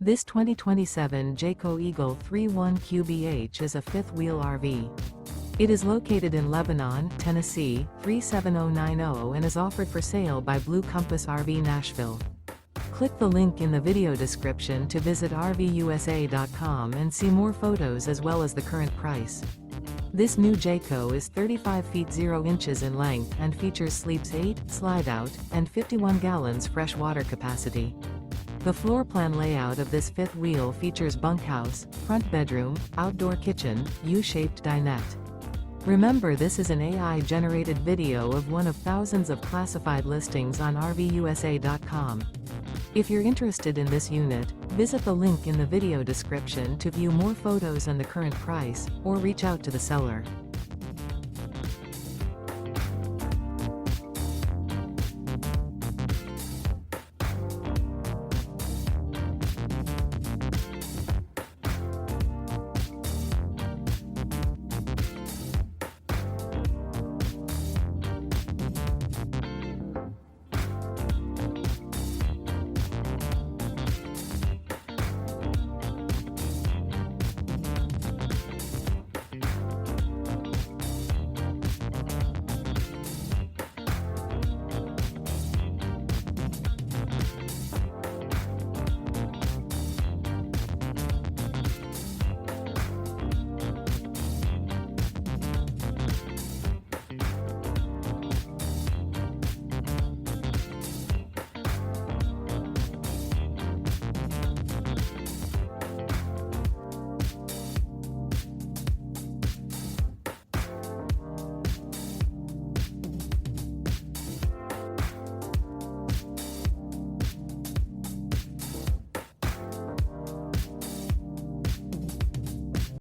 This 2027 Jayco Eagle 31QBH is a fifth-wheel RV. It is located in Lebanon, Tennessee, 37090 and is offered for sale by Blue Compass RV Nashville. Click the link in the video description to visit RVUSA.com and see more photos as well as the current price. This new Jayco is 35 feet 0 inches in length and features sleeps 8, slide-out, and 51 gallons fresh water capacity. The floor plan layout of this fifth wheel features bunkhouse, front bedroom, outdoor kitchen, U-shaped dinette. Remember, this is an AI-generated video of one of thousands of classified listings on RVUSA.com. If you're interested in this unit, visit the link in the video description to view more photos and the current price, or reach out to the seller.